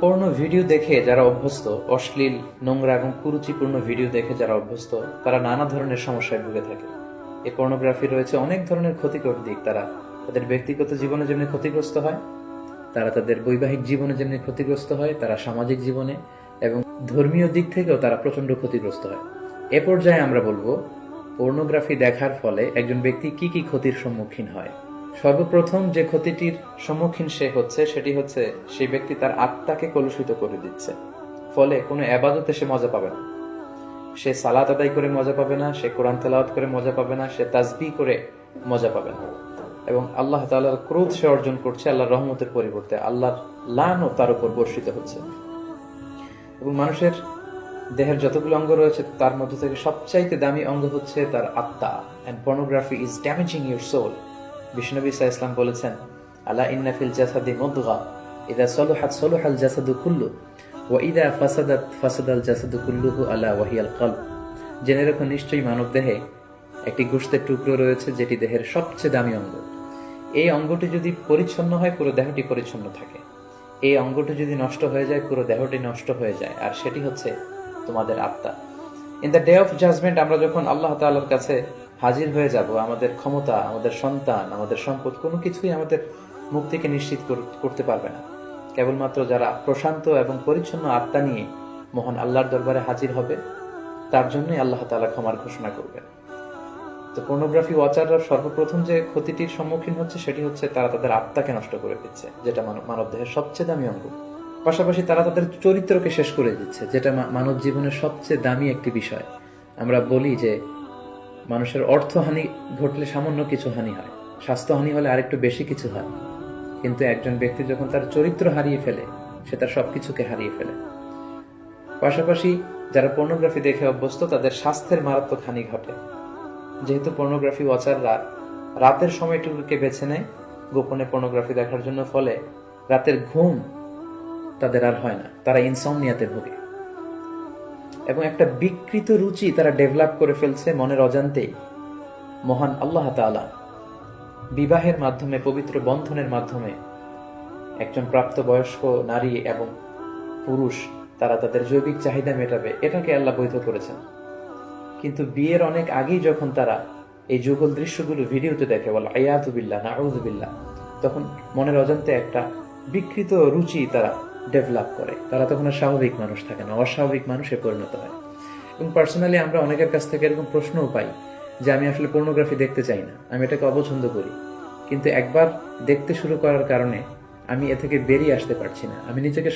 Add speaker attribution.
Speaker 1: Porn video দেখে যারা অভ্যস্ত, অশ্লীল, নোংরা এবং কুরুচিপূর্ণ ভিডিও দেখে যারা অভ্যস্ত, তারা নানা ধরনের সমস্যায় ভুগে থাকে। এই পর্নোগ্রাফি রয়েছে অনেক ধরনের ক্ষতিকর দিক। তারা তাদের ব্যক্তিগত জীবনে যেমনি ক্ষতিগ্রস্ত হয়, তারা তাদের বৈবাহিক জীবনে যেমনি ক্ষতিগ্রস্ত হয়, তারা সামাজিক জীবনে এবং ধর্মীয় দিক থেকেও তারা প্রচন্ড ক্ষতিগ্রস্ত হয়। এ পর্যায়ে আমরা বলবো পর্নোগ্রাফি দেখার ফলে একজন ব্যক্তি কি কি ক্ষতির সম্মুখীন হয়। সর্বপ্রথম যে ক্ষতিটির সম্মুখীন সেটি হচ্ছে সেই ব্যক্তি তার আত্মাকে কলুষিত করে দিচ্ছে। ফলে কোনো এবাদতে সে মজা পাবে না, সে সালাত আদায় করে মজা পাবে না, সে কোরআন তেলাওয়াত করে মজা পাবে না, সে তাসবিহ করে মজা পাবে না, এবং আল্লাহ তাআলার ক্রোধ সে অর্জন করছে আল্লাহর রহমতের পরিবর্তে। আল্লাহর লানও তার উপর বর্ষিত হচ্ছে। এবং মানুষের দেহের যতগুলো অঙ্গ রয়েছে তার মধ্যে থেকে সবচাইতে দামি অঙ্গ হচ্ছে তার আত্মা। And pornography is damaging your soul. Vishnu ইসা ইসলাম বলেছেন, আলা ইন্না ফিল জাসাদি মুদগা ইদা সলুহাত সলুহাল জাসাদু কুল্লু ওয়া ইদা ফাসাদাত ফাসাদাল জাসাদু কুল্লুহু আলা ওয়াহিয়াল কলব। জেনে রাখো, নিশ্চয়ই মানব দেহে একটি গোশতের টুকরো রয়েছে যেটি দেহের সবচেয়ে দামি অঙ্গ। এই অঙ্গটি যদি পরিচ্ছন্ন হয় পুরো দেহটি পরিচ্ছন্ন থাকে, এই অঙ্গটি যদি নষ্ট হয়ে যায় পুরো দেহটি নষ্ট হয়ে যায়, আর সেটি হচ্ছে তোমাদের আত্মা। In the day of judgement আমরা যখন আল্লাহ তাআলার কাছে হাজির হয়ে যাব, আমাদের ক্ষমতা, আমাদের সন্তান, আমাদের সম্পদ কোনো কিছুই আমাদের মুক্তিকে নিশ্চিত করতে পারবে না। কেবলমাত্র যারা প্রশান্ত এবং পরিচ্ছন্ন আত্মা নিয়ে মহান আল্লাহর দরবারে হাজির হবে, তার জন্যই আল্লাহ তাআলা ক্ষমার ঘোষণা করবেন। তো পর্নোগ্রাফি ওয়াচাররা সর্বপ্রথম যে ক্ষতিটির সম্মুখীন হচ্ছে সেটি হচ্ছে তারা তাদের আত্মাকে নষ্ট করে দিচ্ছে, যেটা মানব দেহের সবচেয়ে দামি অঙ্গ। পাশাপাশি তারা তাদের চরিত্রকে শেষ করে দিচ্ছে, যেটা মানব জীবনের সবচেয়ে দামি একটি বিষয়। আমরা বলি যে মানুষের অর্থহানি ঘটলে সামান্য কিছু হানি হয়, স্বাস্থ্যহানি হলে আরেকটু বেশি কিছু হয়, কিন্তু একজন ব্যক্তি যখন তার চরিত্র হারিয়ে ফেলে সে তার সবকিছুকে হারিয়ে ফেলে। পাশাপাশি যারা পর্নোগ্রাফি দেখে অভ্যস্ত তাদের স্বাস্থ্যের মারাত্মক হানি ঘটে, যেহেতু পর্নোগ্রাফি ওয়াচাররা রাতের সময়টুকুকে বেছে নেয় গোপনে পর্নোগ্রাফি দেখার জন্য। ফলে রাতের ঘুম তাদের আর হয় না, তারা ইনসমনিয়াতে ভোগে এবং একটা বিকৃত রুচি তারা ডেভেলপ করে ফেলছে মনের অজান্তেই। মহান আল্লাহ তাআলা বিবাহের মাধ্যমে, পবিত্র বন্ধনের মাধ্যমে একজন প্রাপ্তবয়স্ক নারী এবং পুরুষ তারা তাদের জৈবিক চাহিদা মেটাবে, এটাকে আল্লাহ বৈধ করেছেন। কিন্তু বিয়ের অনেক আগেই যখন তারা এই যুগল দৃশ্যগুলো ভিডিওতে দেখে, বলে আয়াতু বিল্লাহ, নাউযু বিল্লাহ, তখন মনের অজান্তে একটা বিকৃত রুচি তারা ডেভেলপ করে। তারা তখন আর স্বাভাবিক মানুষ থাকে না, অস্বাভাবিক মানুষে পরিণত হয়। এবং পার্সোনালি আমরা অনেকের কাছ থেকে এরকম প্রশ্নও পাই যে আমি আসলে পর্নোগ্রাফি দেখতে চাই না, আমি এটাকে অপছন্দ করি, কিন্তু একবার দেখতে শুরু করার কারণে আমি এ থেকে বেরিয়ে আসতে পারছি না, আমি নিজেকে